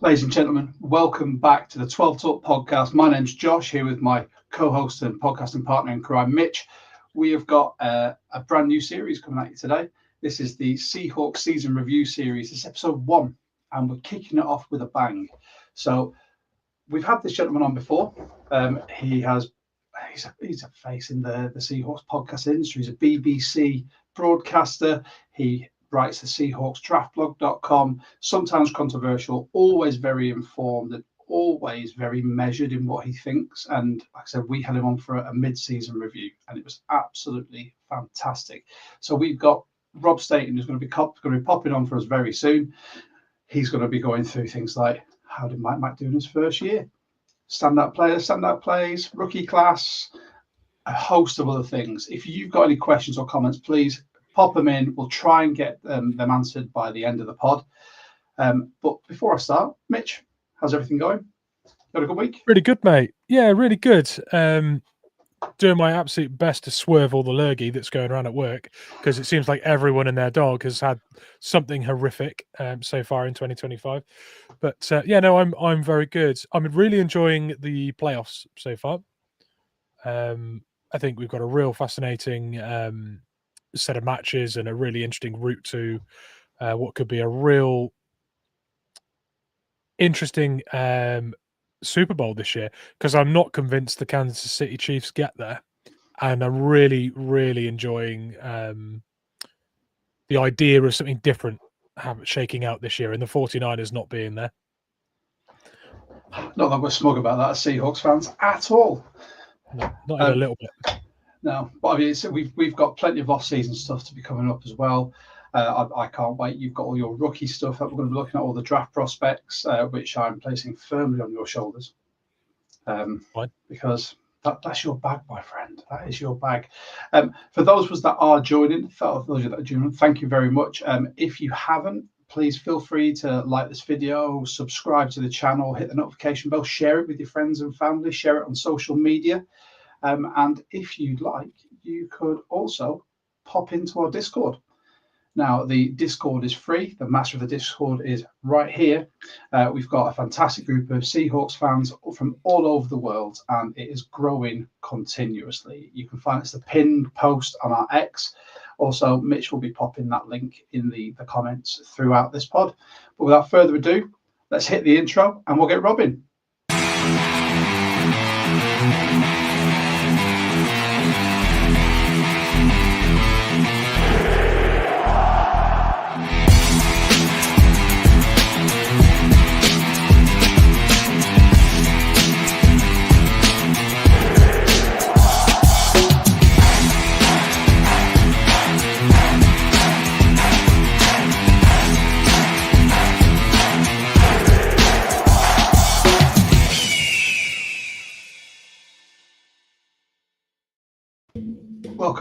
Ladies and gentlemen, welcome back to the 12 Talk podcast. My name's Josh, here with my co-host and podcasting partner in crime, Mitch. We have got a brand new series coming at you today. This is the Seahawks season review series. It's episode 1, and we're kicking it off with a bang. So we've had this gentleman on before. He's a face in the Seahawks podcast industry. He's a BBC broadcaster. He writes the Seahawks draftblog.com, sometimes controversial, always very informed and always very measured in what he thinks. And like I said, we had him on for a mid-season review and it was absolutely fantastic. So we've got Rob Staton, who's going to be popping on for us very soon. He's going to be going through things like, how did Mike Mac do in his first year? Standout players, standout plays, rookie class, a host of other things. If you've got any questions or comments, please pop them in. We'll try and get them answered by the end of the pod. But before I start, Mitch, how's everything going? Got a good week? Really good, mate. Yeah, really good. Doing my absolute best to swerve all the lurgy that's going around at work, because it seems like everyone and their dog has had something horrific so far in 2025. But I'm very good. I'm really enjoying the playoffs so far. I think we've got a real fascinating set of matches and a really interesting route to what could be a real interesting Super Bowl this year, because I'm not convinced the Kansas City Chiefs get there, and I'm really, really enjoying the idea of something different shaking out this year, and the 49ers not being there. Not that we're smug about that as Seahawks fans at all. No, not even a little bit. No, but I mean, we've got plenty of off-season stuff to be coming up as well. I can't wait. You've got all your rookie stuff that we're going to be looking at, all the draft prospects, which I'm placing firmly on your shoulders. Because that's your bag, my friend. That is your bag. For those of us that are joining, thank you very much. If you haven't, please feel free to like this video, subscribe to the channel, hit the notification bell, share it with your friends and family, share it on social media. And if you'd like, you could also pop into our Discord. Now, the Discord is free. The master of the Discord is right here. We've got a fantastic group of Seahawks fans from all over the world, and it is growing continuously. You can find it's the pinned post on our X. Also, Mitch will be popping that link in the comments throughout this pod. But without further ado, let's hit the intro and we'll get Robin.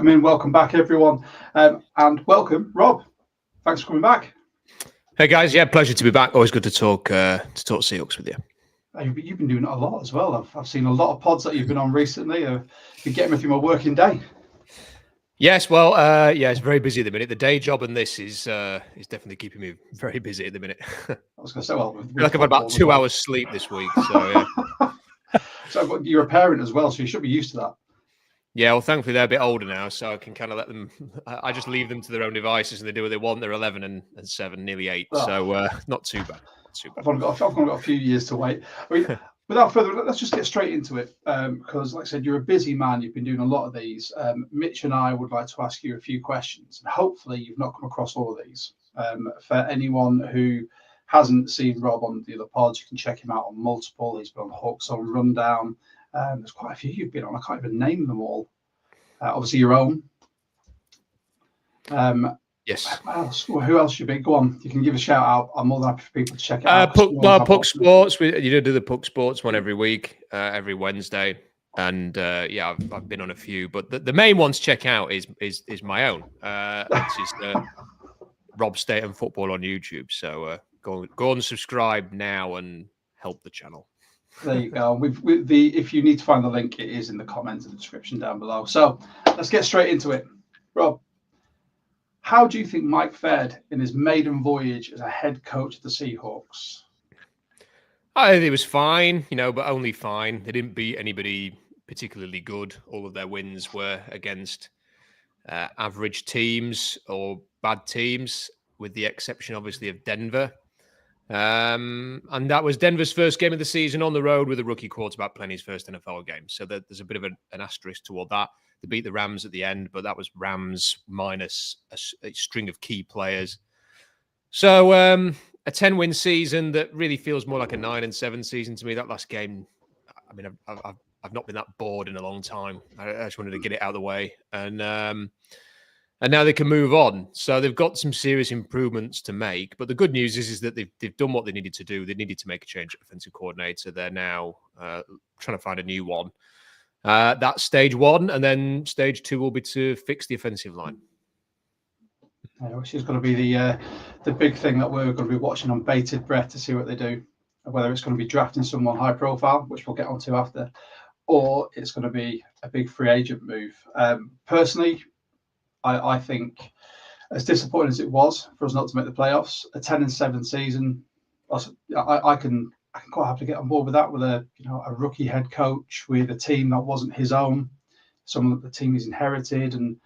Welcome back, everyone, and welcome, Rob. Thanks for coming back. Hey guys, yeah, pleasure to be back. Always good to talk Seahawks with you. You've been doing it a lot as well. I've seen a lot of pods that you've been on recently. You've been getting me through my working day. Yes, well, it's very busy at the minute. The day job and this is definitely keeping me very busy at the minute. I was going to say, well, I've had about 2 hours sleep this week. So, yeah. So you're a parent as well, so you should be used to that. Yeah, well, thankfully they're a bit older now, so I can kind of let them. I just leave them to their own devices, and they do what they want. They're 11 and 7, nearly 8, so not too bad. I've only got a few years to wait. I mean, without further ado, let's just get straight into it, because, like I said, you're a busy man. You've been doing a lot of these. Mitch and I would like to ask you a few questions, and hopefully you've not come across all of these. For anyone who hasn't seen Rob on the other pods, you can check him out on multiple. He's been on Hawks on Rundown. There's quite a few you've been on. I can't even name them all. Obviously, your own. Yes. Who else should be? Go on. You can give a shout out. I'm more than happy for people to check it out. Puck Sports. You do the Puck Sports one every week, every Wednesday, and I've been on a few. But the main one to check out is my own. Which is Rob Staton Football on YouTube. So go and subscribe now and help the channel. There you go. If you need to find the link, it is in the comments and the description down below. So let's get straight into it. Rob, how do you think Mike fared in his maiden voyage as a head coach of the Seahawks? I think it was fine, but only fine. They didn't beat anybody particularly good. All of their wins were against average teams or bad teams, with the exception, obviously, of Denver. And that was Denver's first game of the season on the road with a rookie quarterback playing his first NFL game. So there's a bit of an asterisk toward that. They beat the Rams at the end, but that was Rams minus a string of key players. So a 10-win season that really feels more like a 9-7 season to me. That last game, I mean, I've not been that bored in a long time. I just wanted to get it out of the way, and now they can move on. So they've got some serious improvements to make. But the good news is that they've done what they needed to do. They needed to make a change at offensive coordinator. They're now trying to find a new one. That's stage one, and then stage two will be to fix the offensive line. Which is going to be the big thing that we're going to be watching on bated breath to see what they do, whether it's going to be drafting someone high profile, which we'll get onto after, or it's going to be a big free agent move. Personally, I think, as disappointing as it was for us not to make the playoffs, a 10-7 season, I can quite happily get on board with that, with a rookie head coach, with a team that wasn't his own, someone that the team he's inherited. And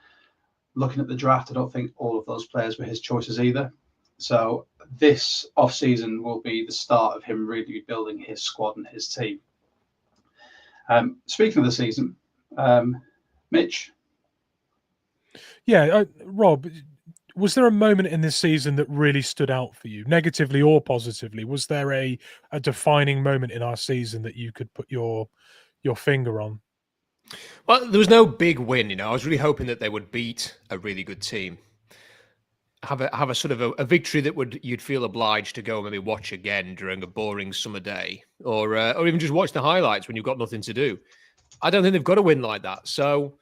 looking at the draft, I don't think all of those players were his choices either. So this off-season will be the start of him really building his squad and his team. Speaking of the season, Mitch? Yeah, Rob, was there a moment in this season that really stood out for you, negatively or positively? Was there a defining moment in our season that you could put your finger on? Well, there was no big win. I was really hoping that they would beat a really good team, have a sort of a victory that you'd feel obliged to go maybe watch again during a boring summer day, or even just watch the highlights when you've got nothing to do. I don't think they've got a win like that. So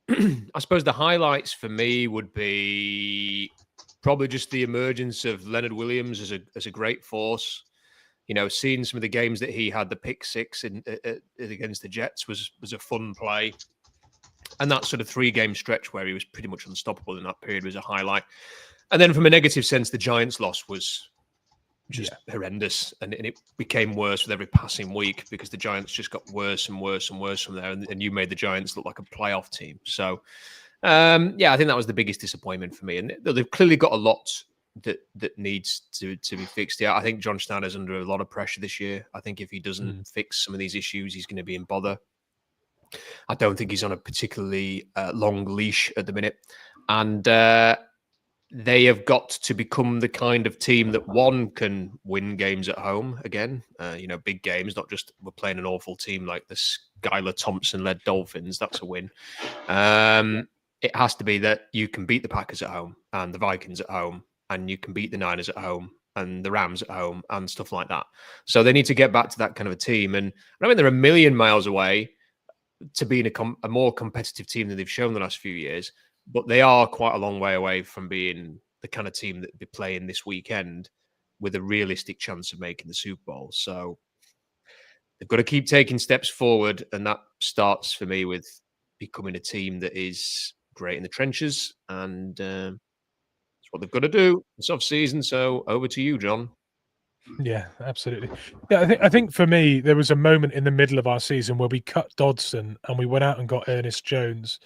I suppose the highlights for me would be probably just the emergence of Leonard Williams as a great force. Seeing some of the games that he had, the pick six against the Jets was a fun play. And that sort of 3-game stretch where he was pretty much unstoppable in that period was a highlight. And then from a negative sense, the Giants loss was just horrendous. And it became worse with every passing week because the Giants just got worse and worse and worse from there. And you made the Giants look like a playoff team. So, I think that was the biggest disappointment for me. And they've clearly got a lot that needs to be fixed. Yeah, I think John Schneider's under a lot of pressure this year. I think if he doesn't fix some of these issues, he's going to be in bother. I don't think he's on a particularly long leash at the minute. And they have got to become the kind of team that, one, can win games at home again. Big games, not just we're playing an awful team like the Skylar Thompson-led Dolphins. That's a win. It has to be that you can beat the Packers at home and the Vikings at home, and you can beat the Niners at home and the Rams at home and stuff like that. So they need to get back to that kind of a team. And I mean, they're a million miles away to being a more competitive team than they've shown the last few years, but they are quite a long way away from being the kind of team that they're playing this weekend with a realistic chance of making the Super Bowl. So they've got to keep taking steps forward. And that starts for me with becoming a team that is great in the trenches. And what they've got to do. It's off season, so over to you, John. Yeah, absolutely. Yeah, I think for me, there was a moment in the middle of our season where we cut Dodson and we went out and got Ernest Jones.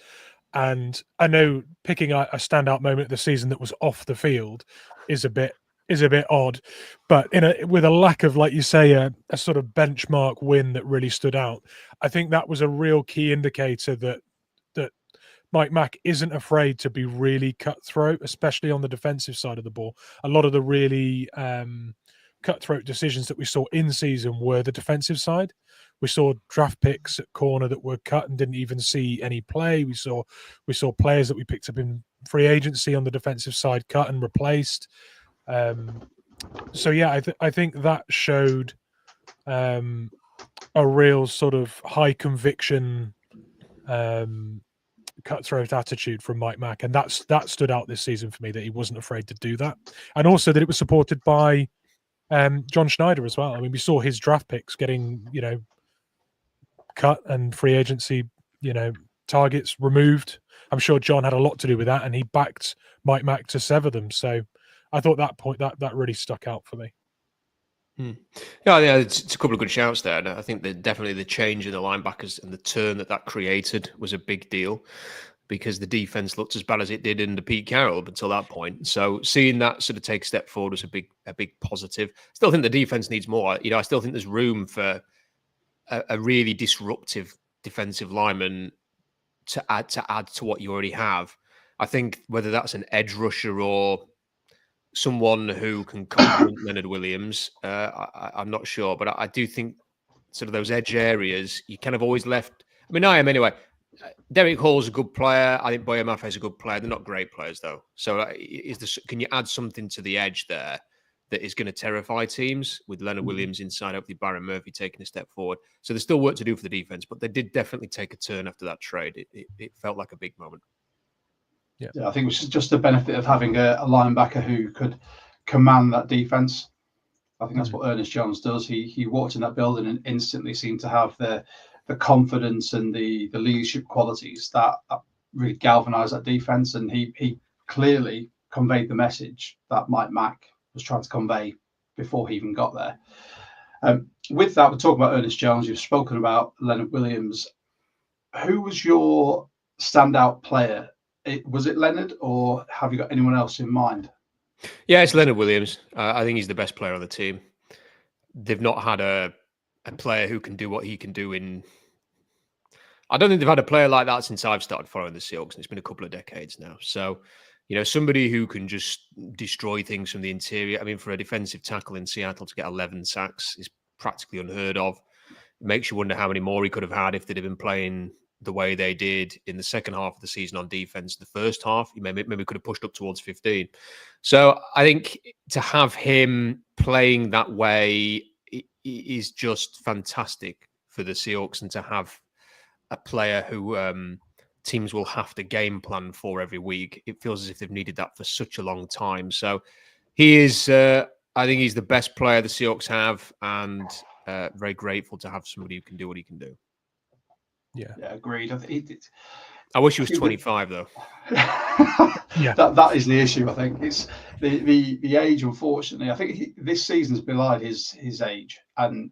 And I know picking a standout moment of the season that was off the field is a bit odd, but with a lack of, like you say, a sort of benchmark win that really stood out, I think that was a real key indicator that Mike Mac isn't afraid to be really cutthroat, especially on the defensive side of the ball. A lot of the really cutthroat decisions that we saw in season were the defensive side. We saw draft picks at corner that were cut and didn't even see any play. We saw players that we picked up in free agency on the defensive side cut and replaced. So yeah, I think that showed a real sort of high conviction cutthroat attitude from Mike Mac, and that stood out this season for me, that he wasn't afraid to do that, and also that it was supported by John Schneider as well. I mean, we saw his draft picks getting cut and free agency targets removed. I'm sure John had a lot to do with that, and he backed Mike Mac to sever them. So I thought that point that really stuck out for me. Yeah, it's a couple of good shouts there. And I think that definitely the change in the linebackers and the turn that created was a big deal, because the defense looked as bad as it did in the Pete Carroll up until that point. So seeing that sort of take a step forward was a big positive. Still think the defense needs more. I still think there's room for a really disruptive defensive lineman to add to what you already have. I think whether that's an edge rusher or someone who can complement Leonard Williams, I'm not sure, but I do think sort of those edge areas you kind of always left. I mean, I am anyway. Derek Hall's a good player. I think Boye Maffei's a good player. They're not great players though. So can you add something to the edge there that is going to terrify teams with Leonard Williams inside, hopefully Byron Murphy taking a step forward. So there's still work to do for the defense, but they did definitely take a turn after that trade. It felt like a big moment. Yeah, I think it was just the benefit of having a linebacker who could command that defense. I think that's what Ernest Jones does. He walked in that building and instantly seemed to have the confidence and the leadership qualities that really galvanized that defense. And he clearly conveyed the message that Mike Mac was trying to convey before he even got there. With that, we're talking about Ernest Jones. You've spoken about Leonard Williams. Who was your standout player? Was it Leonard, or have you got anyone else in mind? Yeah, it's Leonard Williams. I think he's the best player on the team. They've not had a player who can do what he can do in... I don't think they've had a player like that since I've started following the Seahawks, and it's been a couple of decades now. So, somebody who can just destroy things from the interior. I mean, for a defensive tackle in Seattle to get 11 sacks is practically unheard of. It makes you wonder how many more he could have had if they'd have been playing the way they did in the second half of the season on defense. The first half, he maybe could have pushed up towards 15. So I think to have him playing that way is just fantastic for the Seahawks, and to have a player who teams will have to game plan for every week. It feels as if they've needed that for such a long time. So he is, I think he's the best player the Seahawks have, and very grateful to have somebody who can do what he can do. Yeah, agreed. I wish he was 25 though. Yeah, that is the issue. I think it's the age. Unfortunately, I think this season's belied his age, and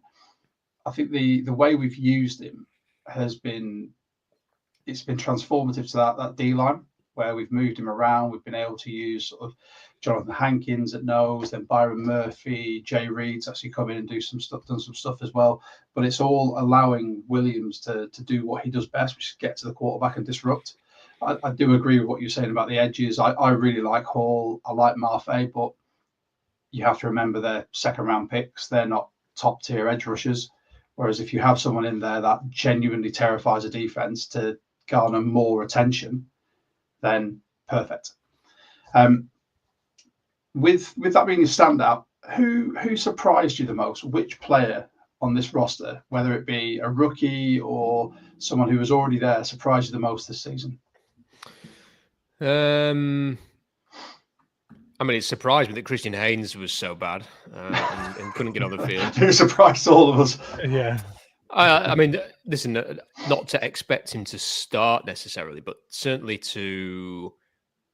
I think the way we've used him has been transformative to that D line, where we've moved him around. We've been able to use sort of Jonathan Hankins at nose, then Byron Murphy, Jay Reed's actually come in and done some stuff as well. But it's all allowing Williams to do what he does best, which is get to the quarterback and disrupt. I do agree with what you're saying about the edges. I really like Hall. I like Maffei, but you have to remember they're second round picks. They're not top tier edge rushers. Whereas if you have someone in there that genuinely terrifies a defense to garner more attention, then perfect. With that being your standout, who surprised you the most? Which player on this roster, whether it be a rookie or someone who was already there, surprised you the most this season? I mean, it surprised me that Christian Haynes was so bad and couldn't get on the field. Who surprised all of us? Yeah. I mean, listen, not to expect him to start necessarily, but certainly to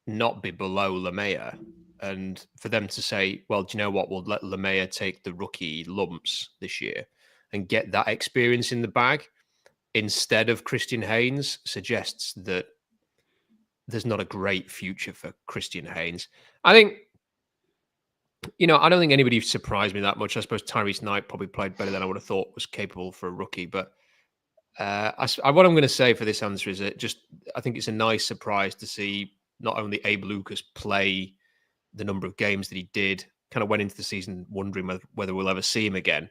not be below LeMayer, and for them to say, well, do you know what? We'll let LeMayer take the rookie lumps this year and get that experience in the bag instead of Christian Haynes suggests that there's not a great future for Christian Haynes. I think, I don't think anybody surprised me that much. I suppose Tyrese Knight probably played better than I would have thought was capable for a rookie. But what I'm going to say for this answer is that I think it's a nice surprise to see not only Abe Lucas play the number of games that he did. Kind of went into the season wondering whether we'll ever see him again.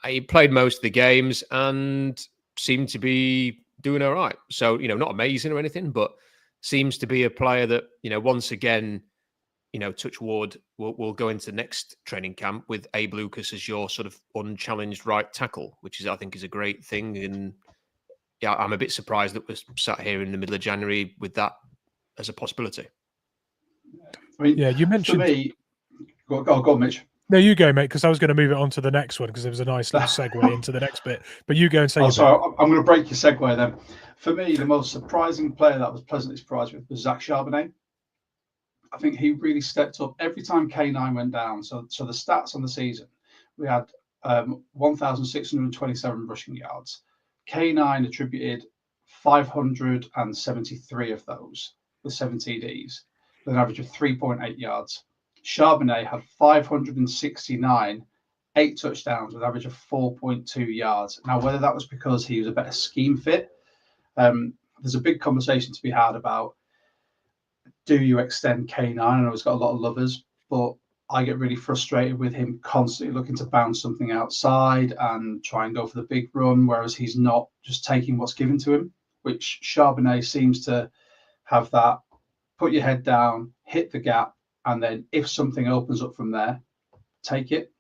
He played most of the games and seemed to be doing all right. So, not amazing or anything, but seems to be a player that, once again, touch wood, we'll go into next training camp with Abe Lucas as your sort of unchallenged right tackle, which I think is a great thing. And yeah, I'm a bit surprised that we're sat here in the middle of January with that as a possibility. I mean, yeah, you mentioned... For me, go on, Mitch. No, you go, mate, because I was going to move it on to the next one because there was a nice little segue into the next bit. But you go and say. Sorry, I'm going to break your segue then. For me, the most surprising player that I was pleasantly surprised with was Zach Charbonnet. I think he really stepped up every time K9 went down. So the stats on the season we had 1,627 rushing yards. K9 attributed 573 of those with 7 TDs, with an average of 3.8 yards. Charbonnet had 569, 8 touchdowns with an average of 4.2 yards. Now, whether that was because he was a better scheme fit, there's a big conversation to be had about, do you extend K9? I know he's got a lot of lovers, but I get really frustrated with him constantly looking to bounce something outside and try and go for the big run, whereas he's not just taking what's given to him, which Charbonnet seems to have that, put your head down, hit the gap, and then if something opens up from there, take it.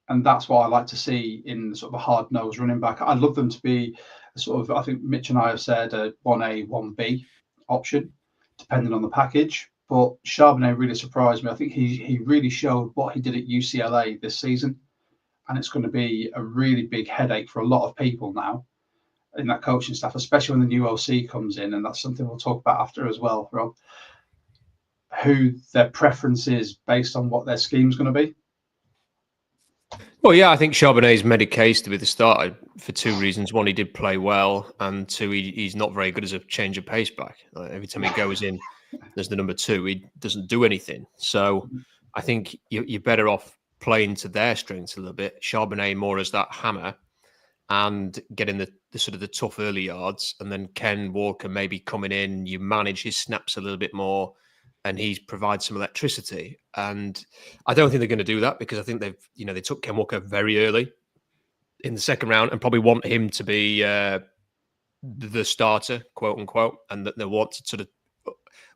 And that's what I like to see in sort of a hard-nosed running back. I'd love them to be sort of, I think Mitch and I have said, a 1A, 1B option, depending on the package. But Charbonnet really surprised me. I think he really showed what he did at UCLA this season. And it's going to be a really big headache for a lot of people now in that coaching staff, especially when the new OC comes in. And that's something we'll talk about after as well, Rob, who their preference is based on what their scheme's going to be. Well, yeah, I think Charbonnet's made a case to be the starter for 2 reasons. One, he did play well, and 2, he's not very good as a change of pace back. Every time he goes in as the number 2, he doesn't do anything. So I think you're better off playing to their strengths a little bit. Charbonnet more as that hammer and getting the sort of the tough early yards, and then Ken Walker maybe coming in, you manage his snaps a little bit more, and he provides some electricity. And I don't think they're going to do that, because I think they took Ken Walker very early in the second round and probably want him to be the starter, quote unquote, and that they want to sort of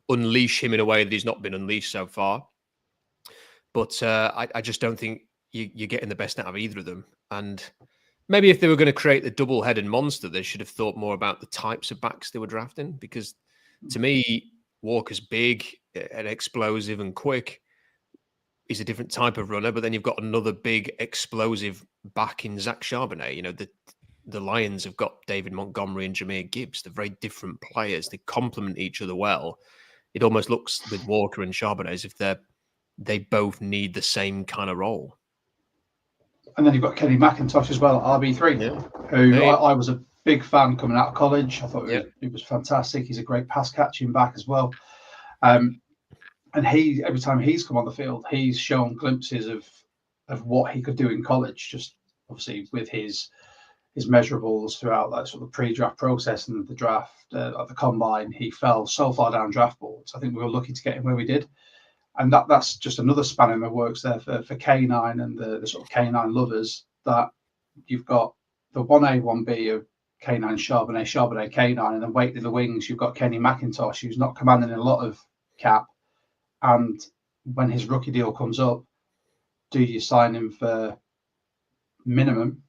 unleash him in a way that he's not been unleashed so far. But I just don't think you're getting the best out of either of them. And maybe if they were going to create the double-headed monster, they should have thought more about the types of backs they were drafting, because to me, Walker's big and explosive and quick. He's a different type of runner, but then you've got another big explosive back in Zach Charbonnet. The Lions have got David Montgomery and Jahmyr Gibbs. They're very different players. They complement each other well. It almost looks with Walker and Charbonnet as if they both need the same kind of role. And then you've got Kenny McIntosh as well, RB3, who I was a big fan coming out of college. I thought he was fantastic. He's a great pass catching back as well. And every time he's come on the field, he's shown glimpses of what he could do in college, just obviously with his measurables throughout that sort of pre-draft process and the draft, at the combine. He fell so far down draft boards. I think we were lucky to get him where we did. And that's just another span in the works there for K9 and the sort of K9 lovers, that you've got the 1A, 1B of K9 Charbonnet, K9, and then wait in the wings, you've got Kenny McIntosh, who's not commanding a lot of cap. And when his rookie deal comes up, do you sign him for minimum?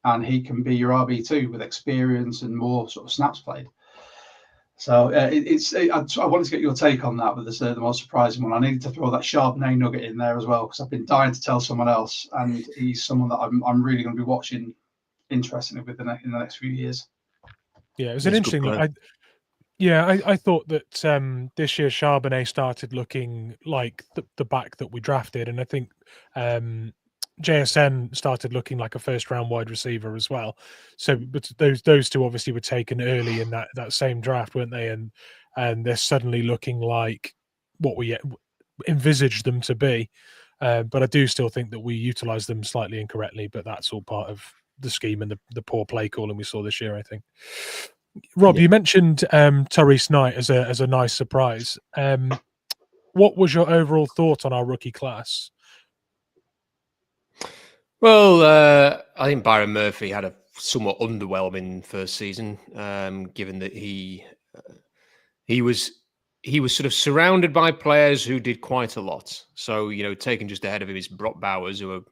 And he can be your RB2 with experience and more sort of snaps played. So I wanted to get your take on that, but this is the most surprising one. I needed to throw that Charbonnet nugget in there as well, because I've been dying to tell someone else, and he's someone that I'm really going to be watching interestingly in the next few years. Yeah, it was an interesting look. I thought that this year Charbonnet started looking like the back that we drafted, and I think JSN started looking like a first-round wide receiver as well. So, but those two obviously were taken early in that same draft, weren't they? And they're suddenly looking like what we envisaged them to be. But I do still think that we utilised them slightly incorrectly. But that's all part of the scheme and the poor play calling we saw this year, I think. Rob, you mentioned Tyrese Knight as a nice surprise. What was your overall thought on our rookie class? Well, I think Byron Murphy had a somewhat underwhelming first season, given that he was sort of surrounded by players who did quite a lot. So, taken just ahead of him is Brock Bowers, who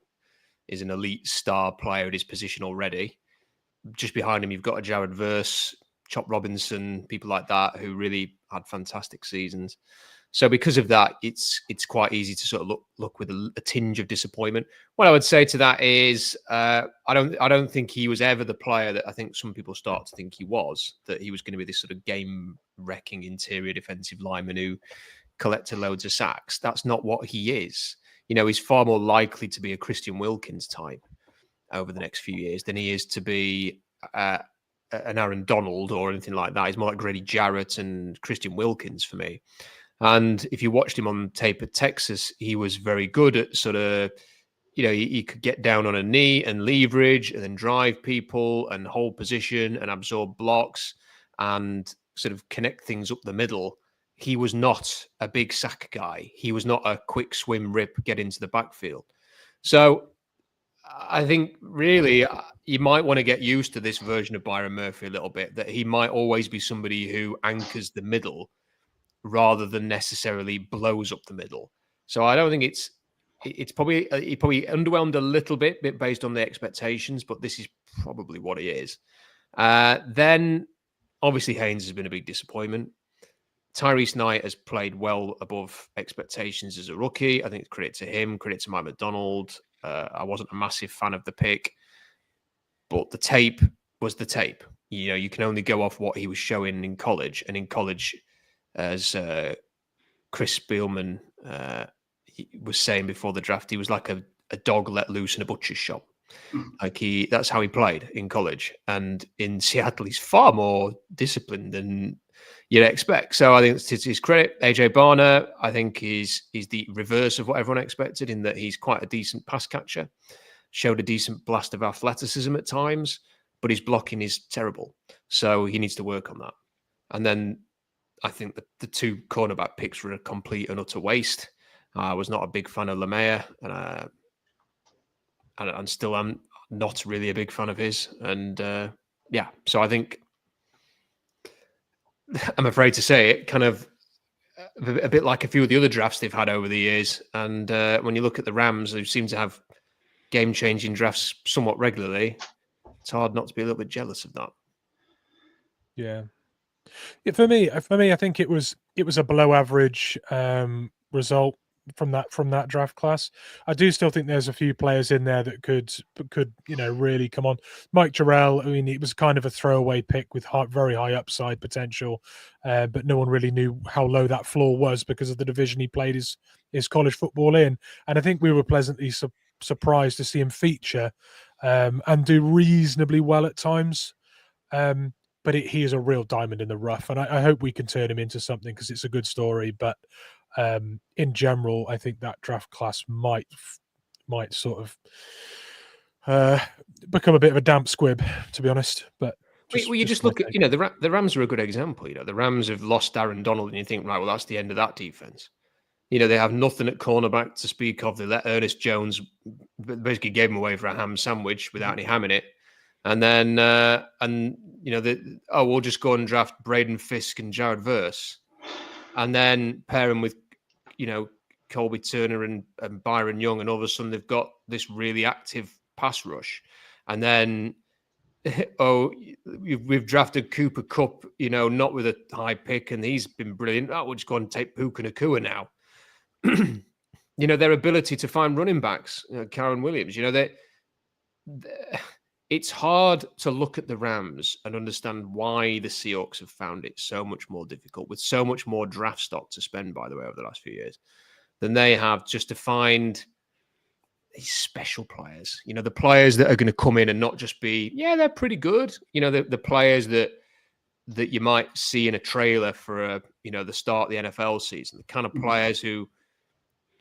is an elite star player at his position already. Just behind him, you've got a Jared Verse, Chop Robinson, people like that who really had fantastic seasons. So because of that, it's quite easy to sort of look with a tinge of disappointment. What I would say to that is I don't think he was ever the player that I think some people start to think he was, that he was going to be this sort of game-wrecking interior defensive lineman who collected loads of sacks. That's not what he is. he's far more likely to be a Christian Wilkins type over the next few years than he is to be an Aaron Donald or anything like that. He's more like Grady Jarrett and Christian Wilkins for me. And if you watched him on tape at Texas, he was very good at sort of, he could get down on a knee and leverage and then drive people and hold position and absorb blocks and sort of connect things up the middle. He was not a big sack guy. He was not a quick swim, rip, get into the backfield. So I think really you might want to get used to this version of Byron Murphy a little bit, that he might always be somebody who anchors the middle rather than necessarily blows up the middle. So I don't think it's probably, he probably underwhelmed a little bit based on the expectations, but this is probably what it is. Then obviously Haynes has been a big disappointment. Tyrese Knight has played well above expectations as a rookie. I think it's credit to him, credit to Mike MacDonald. I wasn't a massive fan of the pick, but the tape was the tape. You can only go off what he was showing in college. And in college, as Chris Spielman was saying before the draft, he was like a dog let loose in a butcher's shop. That's how he played in college. And in Seattle, he's far more disciplined than you'd expect. So I think it's his credit. AJ Barner, I think he's the reverse of what everyone expected, in that he's quite a decent pass catcher, showed a decent blast of athleticism at times, but his blocking is terrible. So he needs to work on that. And then I think the two cornerback picks were a complete and utter waste. I was not a big fan of Lemay, and still am not really a big fan of his. And so I think, I'm afraid to say it, kind of a bit like a few of the other drafts they've had over the years. And when you look at the Rams, who seem to have game-changing drafts somewhat regularly, it's hard not to be a little bit jealous of that. Yeah. For me, I think it was a below-average result from that draft class. I do still think there's a few players in there that could really come on. Mike Jarrell, I mean, it was kind of a throwaway pick with very high upside potential, but no one really knew how low that floor was because of the division he played his college football in. And I think we were pleasantly surprised to see him feature and do reasonably well at times. But he is a real diamond in the rough, and I hope we can turn him into something, because it's a good story. But in general, I think that draft class might sort of become a bit of a damp squib, to be honest. But you just look at, the Rams are a good example. The Rams have lost Aaron Donald, and you think, right, well, that's the end of that defense. They have nothing at cornerback to speak of. They let Ernest Jones, basically gave him away for a ham sandwich without any ham in it. And then, we'll just go and draft Braden Fisk and Jared Verse, and then pair them with, Colby Turner and Byron Young, and all of a sudden they've got this really active pass rush. And then, we've drafted Cooper Kupp, not with a high pick, and he's been brilliant. We'll just go and take Puka Nacua now. Their ability to find running backs, Karen Williams, it's hard to look at the Rams and understand why the Seahawks have found it so much more difficult, with so much more draft stock to spend, by the way, over the last few years, than they have, just to find these special players. The players that are going to come in and not just be, they're pretty good. The players that you might see in a trailer for the start of the NFL season, the kind of players who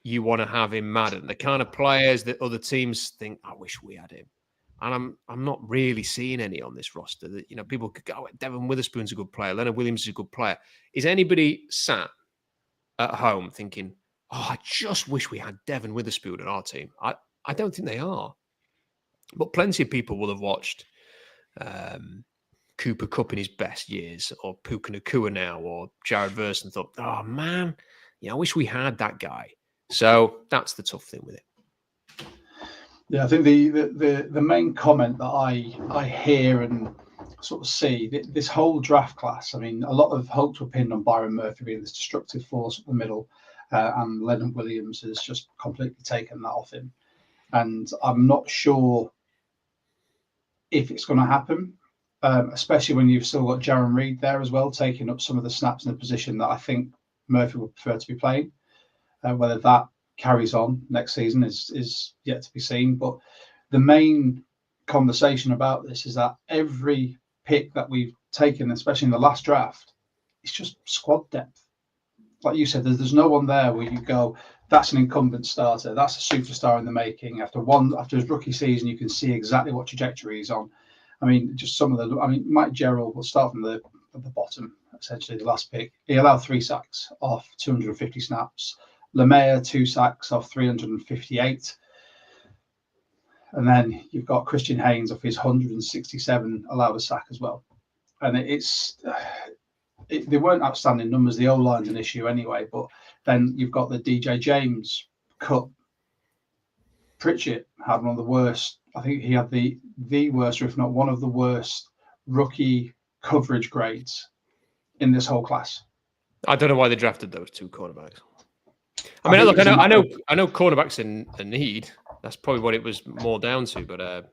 you want to have in Madden, the kind of players that other teams think, I wish we had him. And I'm not really seeing any on this roster that, people could go, Devin Witherspoon's a good player, Leonard Williams is a good player. Is anybody sat at home thinking, I just wish we had Devin Witherspoon on our team? I don't think they are. But plenty of people will have watched Cooper Kupp in his best years, or Puka Nacua now, or Jared Verse, and thought, oh man, I wish we had that guy. So that's the tough thing with it. Yeah, I think the main comment that I hear and sort of see, this whole draft class, I mean, a lot of hopes were pinned on Byron Murphy being this destructive force up the middle, and Leonard Williams has just completely taken that off him. And I'm not sure if it's going to happen, especially when you've still got Jaron Reed there as well, taking up some of the snaps in the position that I think Murphy would prefer to be playing. Whether that carries on next season is yet to be seen. But the main conversation about this is that every pick that we've taken, especially in the last draft, it's just squad depth. Like you said, there's no one there where you go, that's an incumbent starter, that's a superstar in the making. After his rookie season, you can see exactly what trajectory he's on. I mean, just some of the. I mean, Mike Gerald will start from at the bottom. Essentially, the last pick, he allowed 3 sacks off 250 snaps. Lemaya 2 sacks off 358. And then you've got Christian Haynes off his 167 allowed a sack as well. And they weren't outstanding numbers. The O-line's an issue anyway. But then you've got the DJ James cut. Pritchett had one of the worst. I think he had the worst, or if not one of the worst, rookie coverage grades in this whole class. I don't know why they drafted those 2 cornerbacks. I mean, look, I know cornerbacks in a need. That's probably what it was more down to. But as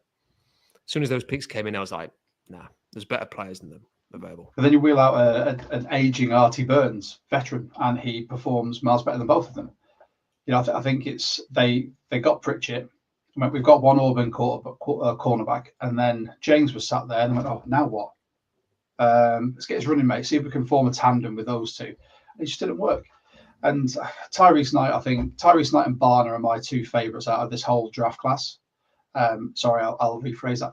soon as those picks came in, I was like, nah, there's better players than them available. But then you wheel out an aging Artie Burns veteran, and he performs miles better than both of them. You know, I think it's they got Pritchett. I mean, we've got one Auburn cornerback, and then James was sat there and went, oh, now what? Let's get his running mate, see if we can form a tandem with those two. It just didn't work. And Tyrese Knight, I think Tyrese Knight and Barner are my 2 favourites out of this whole draft class. Sorry, I'll rephrase that.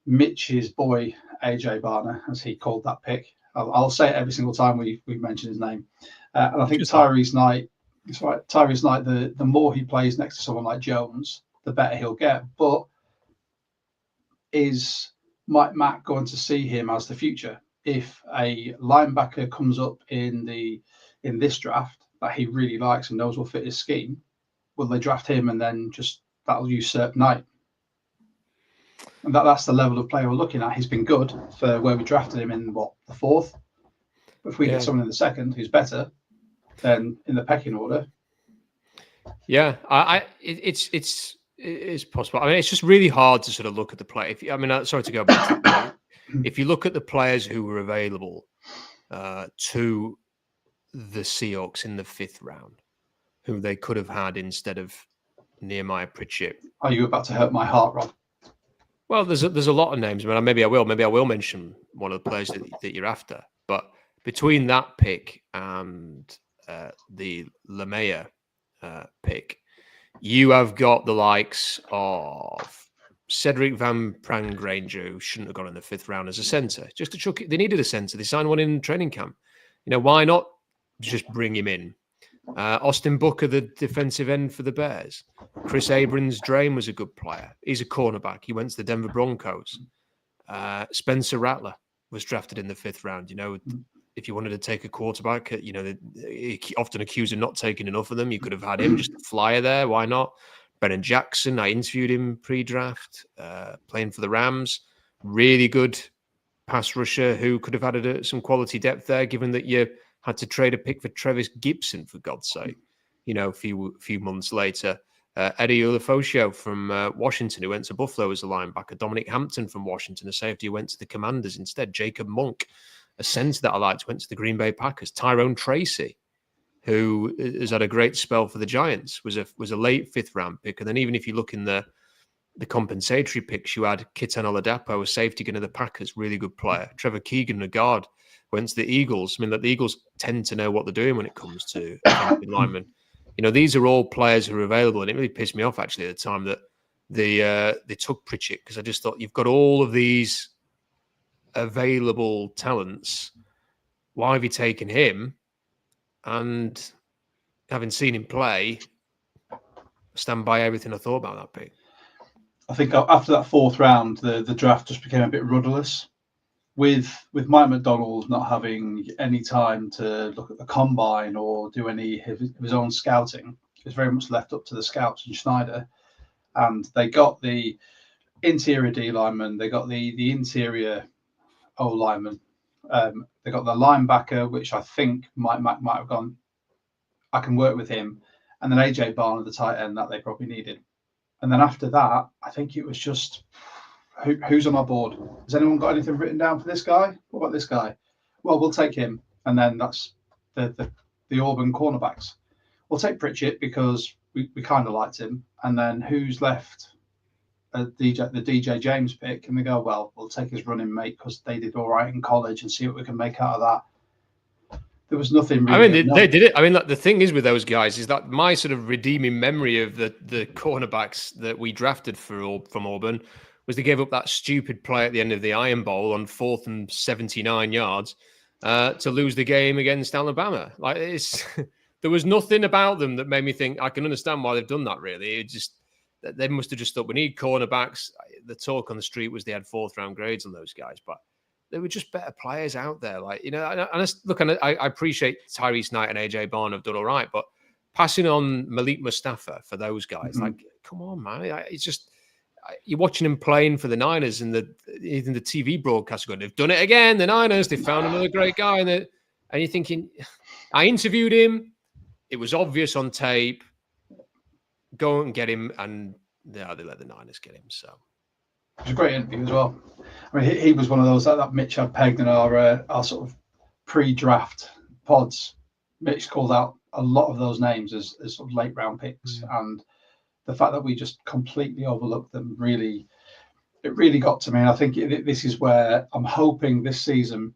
Mitch's boy, AJ Barner, as he called that pick. I'll say it every single time we mention his name. And I think Tyrese Knight, it's right. Tyrese Knight, the more he plays next to someone like Jones, the better he'll get. But is Mike Mack going to see him as the future? If a linebacker comes up in this draft that he really likes and knows will fit his scheme, will they draft him and then just that'll usurp Knight? And that's the level of player we're looking at. He's been good for where we drafted him in the 4th. But if we get someone in the 2nd who's better, then in the pecking order. Yeah, it's possible. I mean, it's just really hard to sort of look at the play. Sorry to go back to that. If you look at the players who were available to the Seahawks in the 5th round, who they could have had instead of Nehemiah Pritchett. Are you about to hurt my heart, Rob? Well, there's a lot of names. I mean, maybe I will mention one of the players that you're after. But between that pick and the Lemaya pick, you have got the likes of Cedric Van Prangranger, who shouldn't have gone in the 5th round as a centre. Just to chuck it, they needed a centre. They signed one in training camp. You know, why not just bring him in? Austin Booker, the defensive end for the Bears. Chris Abrams-Drain was a good player. He's a cornerback. He went to the Denver Broncos. Spencer Rattler was drafted in the 5th round. You know, if you wanted to take a quarterback, you know, they often accused of not taking enough of them. You could have had him, just a flyer there. Why not? Brennan Jackson, I interviewed him pre-draft, playing for the Rams. Really good pass rusher who could have added some quality depth there, given that you had to trade a pick for Trevis Gibson, for God's sake, you know, a few months later. Eddie Ulofoshio from Washington, who went to Buffalo as a linebacker. Dominic Hampton from Washington, a safety who went to the Commanders instead. Jacob Monk, a centre that I liked, went to the Green Bay Packers. Tyrone Tracy, who has had a great spell for the Giants, was a late 5th round pick. And then even if you look in the compensatory picks, you had Kitan Oladapo, a safety going to the Packers, really good player. Trevor Keegan, a guard, went to the Eagles. I mean, the Eagles tend to know what they're doing when it comes to linemen. You know, these are all players who are available, and it really pissed me off actually at the time that they took Pritchett, because I just thought, you've got all of these available talents. Why have you taken him? And having seen him play, I stand by everything I thought about that pick. I think after that 4th round, the draft just became a bit rudderless. With Mike MacDonald not having any time to look at the combine or do any of his own scouting, it was very much left up to the scouts and Schneider. And they got the interior D lineman, they got the interior O lineman, they got the linebacker, which I think might have gone, I can work with him, and then AJ Barner, the tight end that they probably needed. And then after that, I think it was just, who's on our board? Has anyone got anything written down for this guy? What about this guy? Well, we'll take him. And then that's the Auburn cornerbacks. We'll take Pritchett because we kind of liked him. And then who's left? The DJ James pick, and they go, well, we'll take his running mate because they did all right in college and see what we can make out of that. There was nothing really. I mean, they did it. I mean, like, the thing is with those guys is that my sort of redeeming memory of the cornerbacks that we drafted from Auburn was they gave up that stupid play at the end of the Iron Bowl on 4th and 79 yards to lose the game against Alabama. Like, there was nothing about them that made me think I can understand why they've done that. Really, it just. They must have just thought we need cornerbacks. The talk on the street was they had 4th round grades on those guys, but they were just better players out there. Like, you know, I appreciate Tyrese Knight and AJ Barn have done all right, but passing on Malik Mustafa for those guys, like, come on, man. It's just, you're watching him playing for the Niners and even the TV broadcast going, they've done it again. The Niners, they found another great guy. And you're thinking, I interviewed him. It was obvious on tape. Go and get him, and they let the Niners get him. So it was a great interview as well. I mean, he was one of those that Mitch had pegged in our sort of pre-draft pods. Mitch called out a lot of those names as sort of late round picks, and the fact that we just completely overlooked them really got to me. And I think this is where I'm hoping this season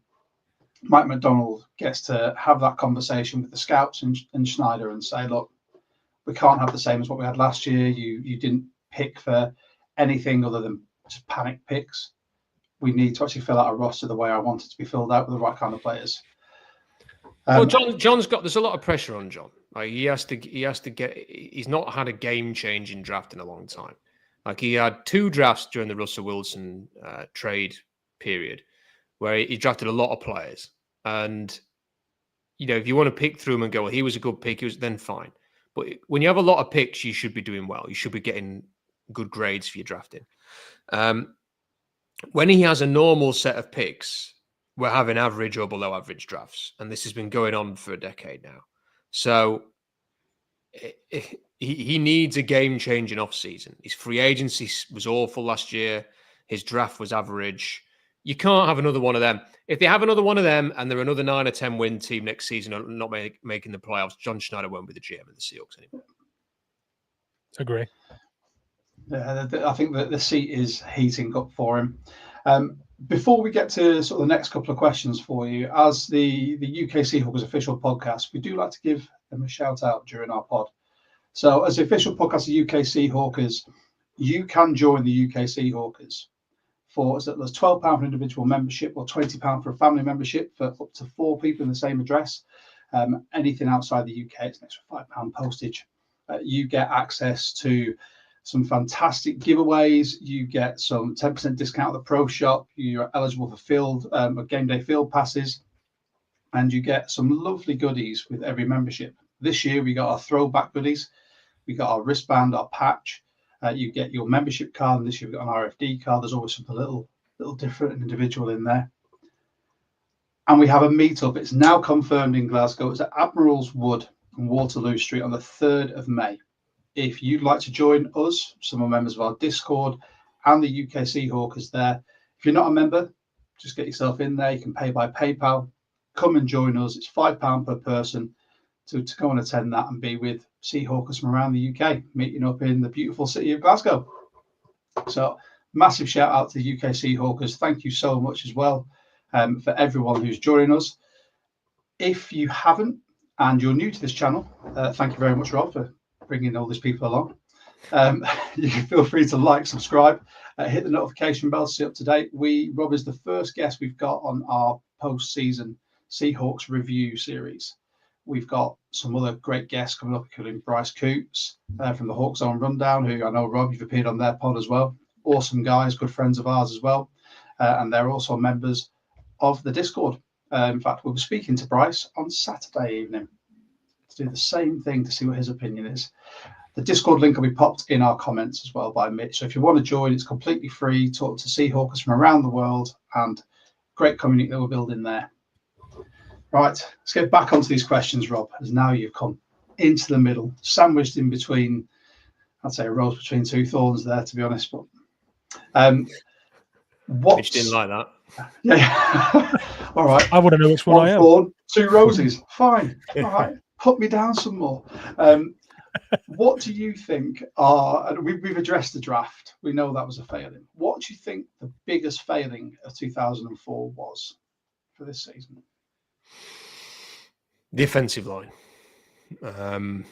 Mike MacDonald gets to have that conversation with the scouts and Schneider and say, look, we can't have the same as what we had last year. You didn't pick for anything other than just panic picks. We need to actually fill out a roster the way I want it to be filled out with the right kind of players. Well, John's got. There's a lot of pressure on John. Like, he has to get. He's not had a game-changing draft in a long time. Like, he had 2 drafts during the Russell Wilson trade period, where he drafted a lot of players. And, you know, if you want to pick through them and go, well, he was a good pick, then fine. But when you have a lot of picks, you should be doing well. You should be getting good grades for your drafting. When he has a normal set of picks, we're having average or below average drafts. And this has been going on for a decade now. So he needs a game-changing offseason. His free agency was awful last year. His draft was average. You can't have another one of them. If they have another one of them and they're another 9 or 10 win team next season and not making the playoffs, John Schneider won't be the GM of the Seahawks anymore. Agree. Yeah, I think that the seat is heating up for him. Before we get to sort of the next couple of questions for you, as the UK Seahawks official podcast, we do like to give them a shout out during our pod. So as the official podcast of UK Seahawkers, you can join the UK Seahawkers for as little as £12 for individual membership or £20 for a family membership for up to 4 people in the same address. Anything outside the UK, it's an extra £5 postage. You get access to some fantastic giveaways. You get some 10% discount at the pro shop. You're eligible for game day field passes, and you get some lovely goodies with every membership. This year we got our throwback goodies. We got our wristband, our patch. You get your membership card, and this year we've got an RFD card. There's always something a little different and individual in there. And we have a meetup. It's now confirmed in Glasgow. It's at Admiral's Wood on Waterloo Street on the 3rd of May. If you'd like to join us, some are members of our Discord and the UK Seahawkers there. If you're not a member, just get yourself in there. You can pay by PayPal. Come and join us. It's £5 per person to go and attend that and be with Seahawkers from around the UK, meeting up in the beautiful city of Glasgow. So massive shout out to the UK Seahawkers. Thank you so much as well for everyone who's joining us. If you haven't and you're new to this channel, thank you very much, Rob, for bringing all these people along. You can feel free to like, subscribe, hit the notification bell to stay up to date. Rob is the first guest we've got on our post-season Seahawks review series. We've got some other great guests coming up, including Bryce Coops from the Hawks Zone Rundown, who I know, Rob, you've appeared on their pod as well. Awesome guys, good friends of ours as well. And they're also members of the Discord. In fact, we'll be speaking to Bryce on Saturday evening to do the same thing to see what his opinion is. The Discord link will be popped in our comments as well by Mitch. So if you want to join, it's completely free. Talk to Seahawkers from around the world and great community that we're building there. Right, let's get back onto these questions, Rob, as now you've come into the middle, sandwiched in between, I'd say a rose between 2 thorns there, to be honest. But Mitch didn't like that. Yeah. All right. I want to know which one I am. Thorn, 2 roses. Fine. All right. Put me down some more. What do you think are? We've addressed the draft. We know that was a failing. What do you think the biggest failing of 2004 was for this season? The offensive line. I mean,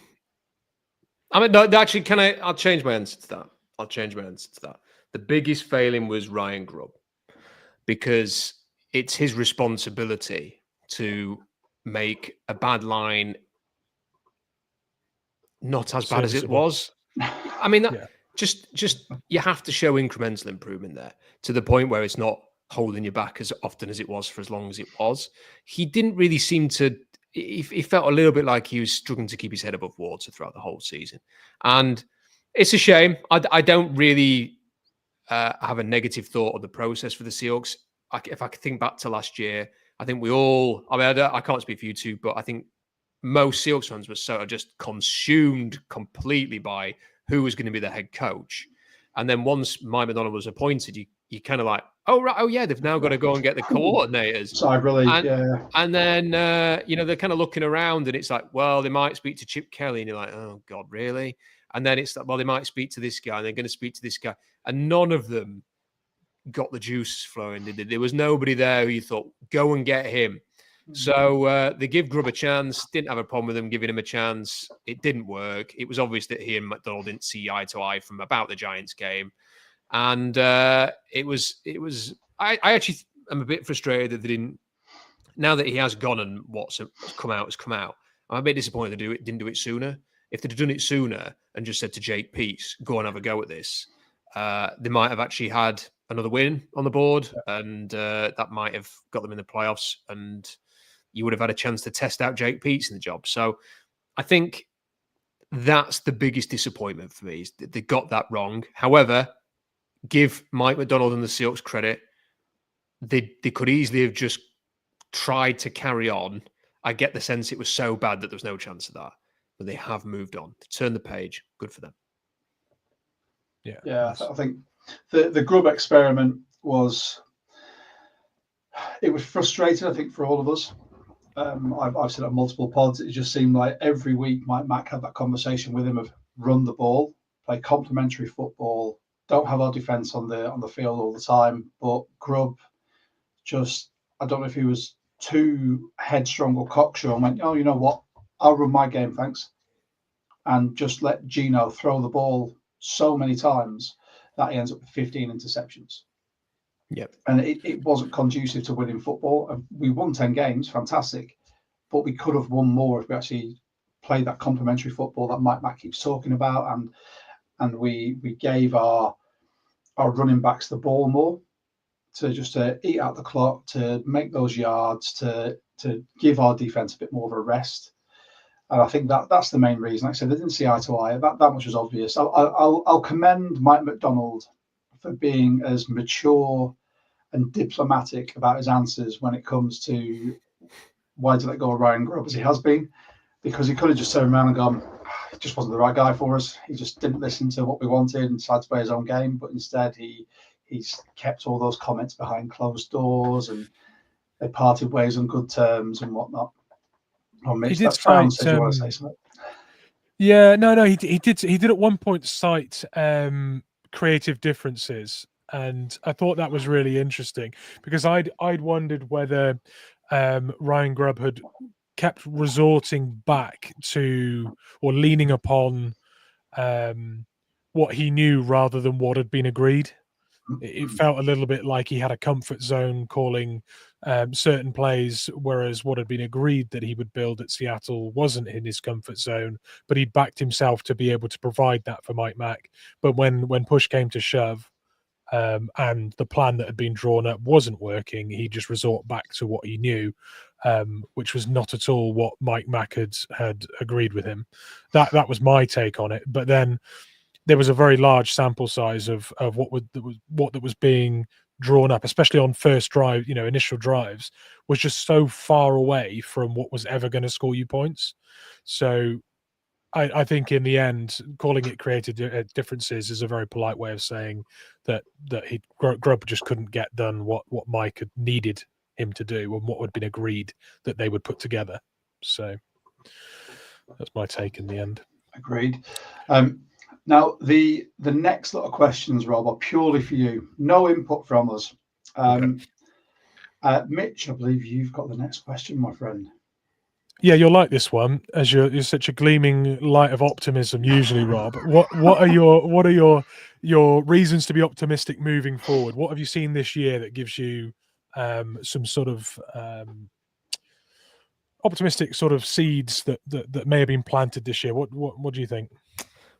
no, actually, I'll change my answer to that. The biggest failing was Ryan Grubb, because it's his responsibility to make a bad line not as bad as it was. I mean, just you have to show incremental improvement there, to the point where it's not holding you back as often as it was for as long as it was. He didn't really seem to. He felt a little bit like he was struggling to keep his head above water throughout the whole season, and it's a shame. I don't really have a negative thought on the process for the Seahawks. If I could think back to last year, I think we all. I mean, I can't speak for you two, but I think most Seahawks fans were sort of just consumed completely by who was going to be the head coach. And then once Mike MacDonald was appointed, you kind of like, oh, right, oh, yeah, they've now got to go and get the coordinators. So I really, And then, they're kind of looking around, and it's like, well, they might speak to Chip Kelly. And you're like, oh, God, really? And then it's like, well, they might speak to this guy, and they're going to speak to this guy. And none of them got the juice flowing, did they? There was nobody there who you thought, go and get him. So they give Grubb a chance. Didn't have a problem with them giving him a chance. It didn't work. It was obvious that he and MacDonald didn't see eye to eye from about the Giants game, and it was. I actually am a bit frustrated that they didn't. Now that he has gone and what's come out has come out, I'm a bit disappointed they didn't do it sooner. If they'd done it sooner and just said to Jake Peace, "Go and have a go at this," they might have actually had another win on the board, and that might have got them in the playoffs, and you would have had a chance to test out Jake Peace in the job. So I think that's the biggest disappointment for me, is that they got that wrong. However, give Mike MacDonald and the Seahawks credit. They could easily have just tried to carry on. I get the sense it was so bad that there was no chance of that. But they have moved on. They turned the page. Good for them. Yeah. I think the Grubb experiment was frustrating, I think, for all of us. I've said it on multiple pods. It just seemed like every week Mike Mac had that conversation with him of run the ball, play complementary football, don't have our defense on the field all the time. But Grubb just, I don't know if he was too headstrong or cocksure and went, oh, you know what? I'll run my game, thanks. And just let Geno throw the ball so many times that he ends up with 15 interceptions. Yep. And it wasn't conducive to winning football. We won 10 games, fantastic. But we could have won more if we actually played that complementary football that Mike Mack keeps talking about. And we gave our running backs the ball more, to eat out the clock, to make those yards, to give our defense a bit more of a rest. And I think that's the main reason. Like I said, they didn't see eye to eye. That much was obvious. I'll commend Mike MacDonald for being as mature and diplomatic about his answers when it comes to why to let go of Ryan Grubb as he has been, because he could have just turned around and gone, he just wasn't the right guy for us. He just didn't listen to what we wanted and decided to play his own game. But instead, he's kept all those comments behind closed doors, and they parted ways on good terms and whatnot. Oh, Mitch, that frown says you want to say something. Yeah, no, he did at one point cite creative differences, and I thought that was really interesting, because I'd wondered whether Ryan Grubb had kept resorting back to or leaning upon what he knew rather than what had been agreed. It felt a little bit like he had a comfort zone calling certain plays, whereas what had been agreed that he would build at Seattle wasn't in his comfort zone, but he backed himself to be able to provide that for Mike Mack. But when push came to shove, and the plan that had been drawn up wasn't working, he just resort back to what he knew, which was not at all what Mike Mack had agreed with him. That was my take on it. But then there was a very large sample size of what was being drawn up, especially on first drive, initial drives, was just so far away from what was ever going to score you points. So I think in the end, calling it creative differences is a very polite way of saying that Grubb just couldn't get done what Mike had needed him to do and what had been agreed that they would put together. So that's my take in the end. Agreed. Now, the next lot of questions, Rob, are purely for you. No input from us. Okay. Mitch, I believe you've got the next question, my friend. Yeah, you'll like this one, as you're such a gleaming light of optimism. Usually, Rob, what are your reasons to be optimistic moving forward? What have you seen this year that gives you some sort of optimistic sort of seeds that may have been planted this year? What do you think?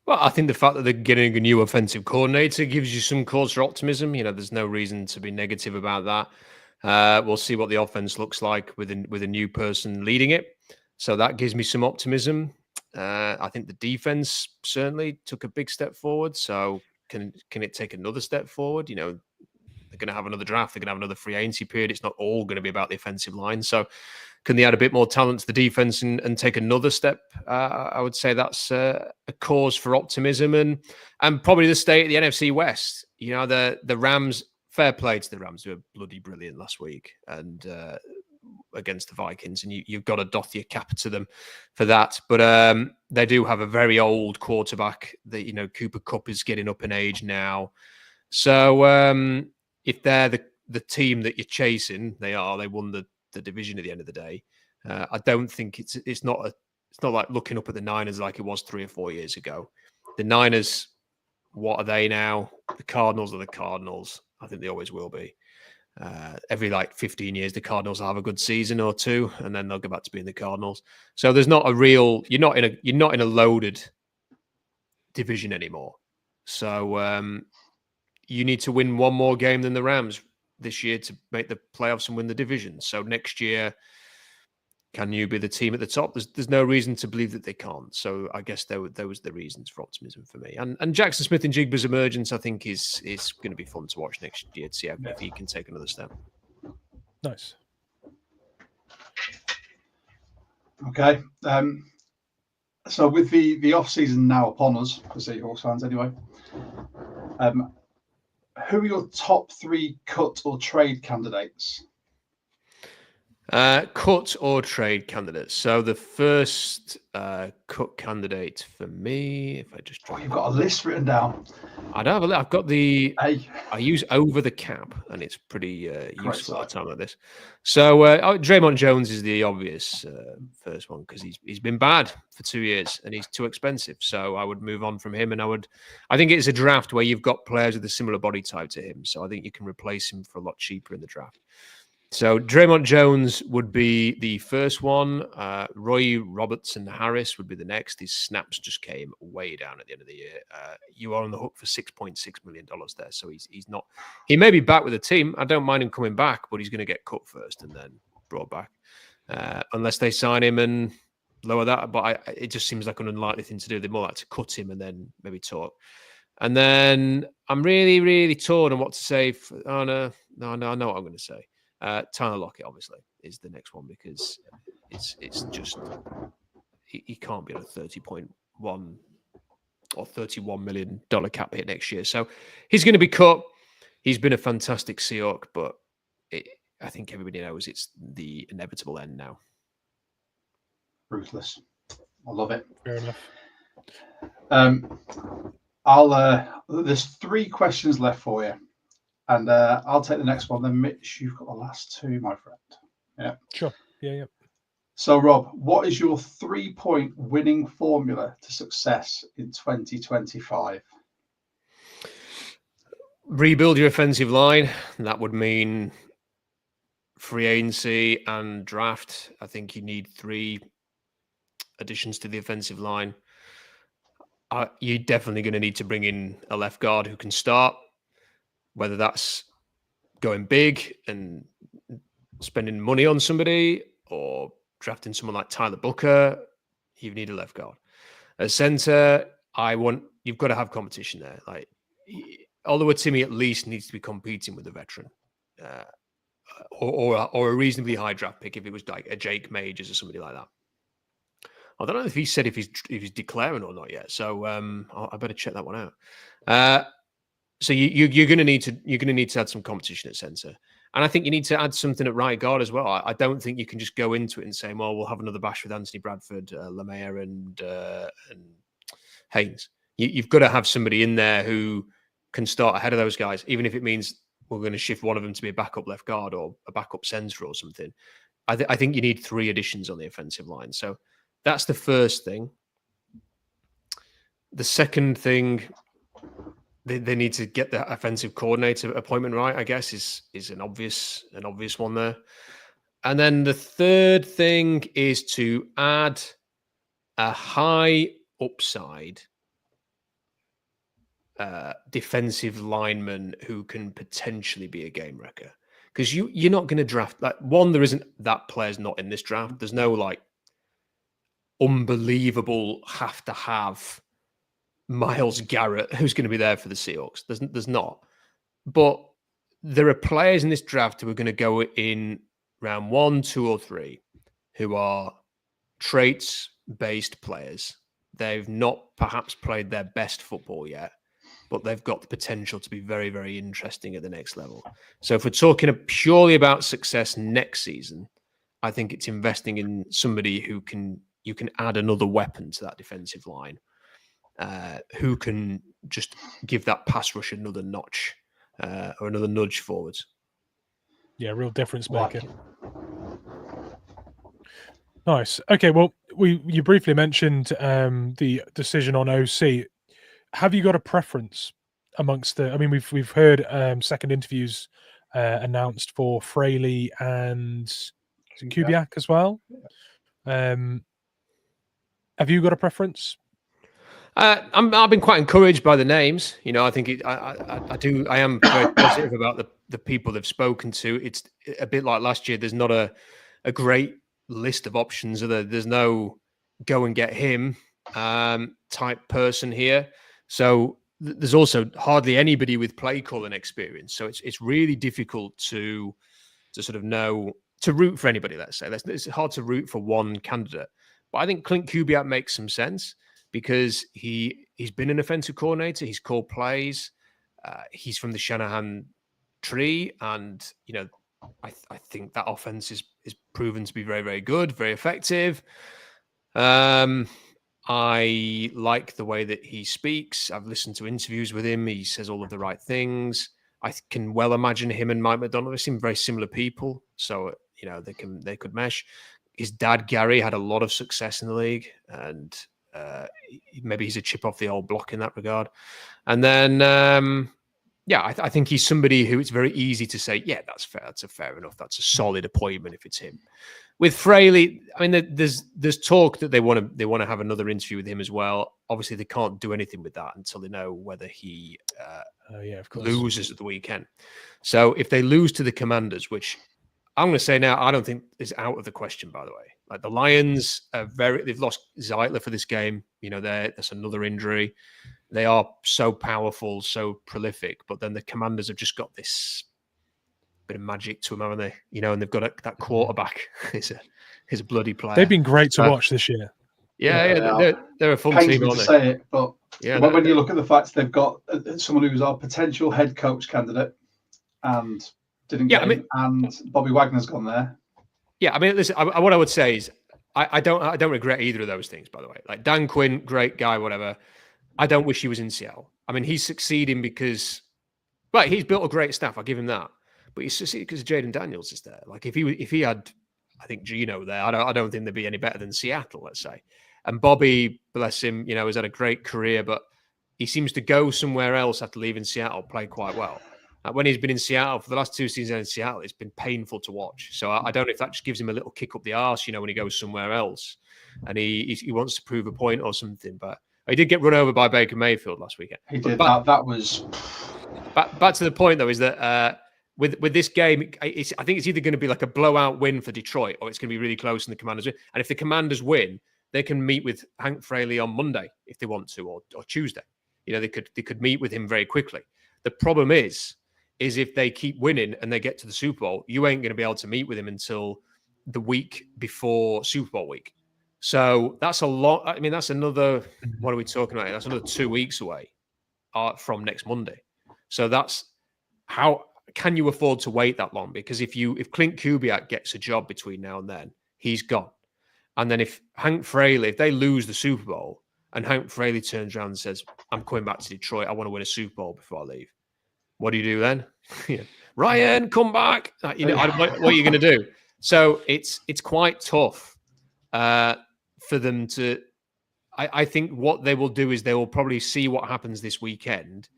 Well, I think the fact that they're getting a new offensive coordinator gives you some cause for optimism. There's no reason to be negative about that. We'll see what the offense looks like with a new person leading it. So that gives me some optimism. I think the defense certainly took a big step forward. So can it take another step forward? They're going to have another draft. They're going to have another free agency period. It's not all going to be about the offensive line. So can they add a bit more talent to the defense and take another step? I would say that's a cause for optimism and probably the state of the NFC West. The Rams, fair play to the Rams, who were bloody brilliant last week and against the Vikings, and you've got to doff your cap to them for that. But they do have a very old quarterback. That Cooper Kupp is getting up in age now. So if they're the team that you're chasing, they won the division at the end of the day. I don't think it's not like looking up at the Niners like it was 3 or 4 years ago. The Niners, what are they now? The Cardinals are the Cardinals. I think they always will be. Every 15 years, the Cardinals will have a good season or two, and then they'll go back to being the Cardinals. So there's not a real. You're not in a loaded division anymore. So you need to win one more game than the Rams this year to make the playoffs and win the division. So next year, can you be the team at the top? There's no reason to believe that they can't. So I guess there was the reasons for optimism for me. And Jackson Smith and Jigba's emergence, I think, is going to be fun to watch next year to see if he can take another step. Nice. Okay. So with the off season now upon us, for Seahawks fans anyway, who are your top 3 cut or trade candidates? Cut or trade candidates. So the first cut candidate for me, if I just you've got a list written down. I don't have a list. I've got the. Hey. I use over the cap, and it's pretty useful at a time like this. So Draymond Jones is the obvious first one because he's been bad for 2 years and he's too expensive. So I would move on from him, and I think it's a draft where you've got players with a similar body type to him. So I think you can replace him for a lot cheaper in the draft. So Draymond Jones would be the first one. Roy Robertson Harris would be the next. His snaps just came way down at the end of the year. You are on the hook for $6.6 million there. So he's not. He may be back with the team. I don't mind him coming back, but he's going to get cut first and then brought back, unless they sign him and lower that. But it just seems like an unlikely thing to do. They'd more like to cut him and then maybe talk. And then I'm really, really torn on what to say. I know what I'm going to say. Tyler Lockett, obviously, is the next one because it's just he can't be on a $30.1 or $31 million cap hit next year. So he's going to be cut. He's been a fantastic Seahawk, but I think everybody knows it's the inevitable end now. Ruthless. I love it. Fair enough. There's 3 questions left for you. And I'll take the next one. Then, Mitch, you've got the last 2, my friend. Yeah. Sure. Yeah. So, Rob, what is your 3-point winning formula to success in 2025? Rebuild your offensive line. That would mean free agency and draft. I think you need 3 additions to the offensive line. You're definitely going to need to bring in a left guard who can start. Whether that's going big and spending money on somebody or drafting someone like Tyler Booker, you need a left guard. At center, you've got to have competition there. Although Timmy at least needs to be competing with a veteran or a reasonably high draft pick if it was like a Jake Majors or somebody like that. I don't know if he said if he's declaring or not yet. So I better check that one out. So you're going to need to add some competition at center, and I think you need to add something at right guard as well. I don't think you can just go into it and say, "Well, we'll have another bash with Anthony Bradford, Lamea, and Haynes. You've got to have somebody in there who can start ahead of those guys, even if it means we're going to shift one of them to be a backup left guard or a backup centre or something. I think you need 3 additions on the offensive line. So that's the first thing. The second thing, they need to get the offensive coordinator appointment right, I guess, is an obvious one there. And then the third thing is to add a high upside defensive lineman who can potentially be a game wrecker. Because you're not going to draft there isn't that player's not in this draft. There's no like unbelievable have to have Myles Garrett who's going to be there for the Seahawks. There's not. But there are players in this draft who are going to go in round 1, 2, or 3 who are traits-based players. They've not perhaps played their best football yet, but they've got the potential to be very, very interesting at the next level. So if we're talking purely about success next season, I think it's investing in somebody who you can add another weapon to that defensive line, who can just give that pass rush another notch or another nudge forwards. Yeah, real difference maker. Nice. Okay, well, you briefly mentioned the decision on OC. Have you got a preference amongst the? I mean, we've heard second interviews announced for Fraley and Kubiak as well. Have you got a preference? I've been quite encouraged by the names. You know, I think I am very positive about the people they've spoken to. It's a bit like last year. There's not a great list of options. There's no go and get him type person here. So there's also hardly anybody with play calling experience. So it's really difficult to sort of know, to root for anybody, let's say. It's hard to root for one candidate. But I think Clint Kubiak makes some sense because he's been an offensive coordinator. He's called plays. He's from the Shanahan tree. And, you know, I think that offense is proven to be very, very good, very effective. I like the way that he speaks. I've listened to interviews with him. He says all of the right things. I can well imagine him and Mike MacDonald. They seem very similar people. So, you know, they could mesh. His dad, Gary, had a lot of success in the league. And maybe he's a chip off the old block in that regard. And then, I think he's somebody who it's very easy to say, yeah, that's fair. That's fair enough. That's a solid appointment if it's him. With Fraley, I mean, there's talk that they want to have another interview with him as well. Obviously, they can't do anything with that until they know whether he of course, loses at the weekend. So if they lose to the Commanders, which I'm going to say now, I don't think is out of the question. By the way, like the Lions they've lost Zeitler for this game. You know, that's another injury. They are so powerful, so prolific, but then the Commanders have just got this bit of magic to them, haven't they? You know, and they've got that quarterback. He's a bloody player. They've been great to watch this year. Yeah, they're a fun team, aren't they? Say it, but when you look at the facts, they've got someone who's our potential head coach candidate, and didn't get him, and Bobby Wagner's gone there. Yeah, I mean, listen, what I would say is I don't regret either of those things. By the way, like Dan Quinn, great guy, whatever. I don't wish he was in Seattle. I mean, he's succeeding because, he's built a great staff. I'll give him that. But he's succeeding because Jaden Daniels is there. Like if he had, I think Gino there, I don't think they'd be any better than Seattle, let's say. And Bobby, bless him, you know, has had a great career, but he seems to go somewhere else after leaving Seattle, play quite well. When he's been in Seattle for the last 2 seasons in Seattle, it's been painful to watch. So I don't know if that just gives him a little kick up the arse, you know, when he goes somewhere else and he wants to prove a point or something. But he did get run over by Baker Mayfield last weekend. He did. That was back to the point though, is that with this game, I think it's either going to be like a blowout win for Detroit, or it's going to be really close and the Commanders win. And if the Commanders win, they can meet with Hank Fraley on Monday if they want to, or Tuesday. You know, they could meet with him very quickly. The problem is if they keep winning and they get to the Super Bowl, you ain't going to be able to meet with him until the week before Super Bowl week. So that's a lot. I mean, that's another, what are we talking about? That's another 2 weeks away from next Monday. So that's how can you afford to wait that long? Because if Clint Kubiak gets a job between now and then, he's gone. And then if Hank Fraley, if they lose the Super Bowl, and Hank Fraley turns around and says, I'm coming back to Detroit. I want to win a Super Bowl before I leave. What do you do then? Ryan, come back. What are you going to do? So it's quite tough for them to. I think what they will do is they will probably see what happens this weekend,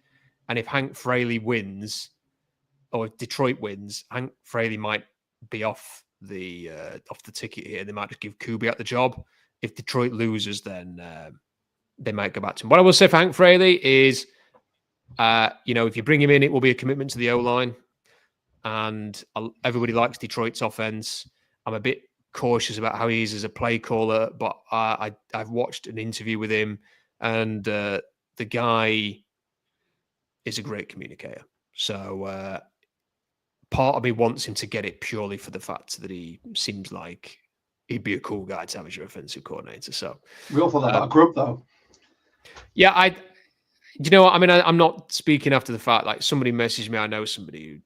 and if Hank Fraley wins, or if Detroit wins, Hank Fraley might be off the ticket here. They might just give Kubiak the job. If Detroit loses, then they might go back to him. What I will say for Hank Fraley is, if you bring him in, it will be a commitment to the O-line. And everybody likes Detroit's offense. I'm a bit cautious about how he is as a play caller, but I've watched an interview with him, and the guy is a great communicator. So part of me wants him to get it purely for the fact that he seems like he'd be a cool guy to have as your offensive coordinator. So we all thought that about Grubb, though. Yeah, I'm not speaking after the fact. Like, somebody messaged me, I know somebody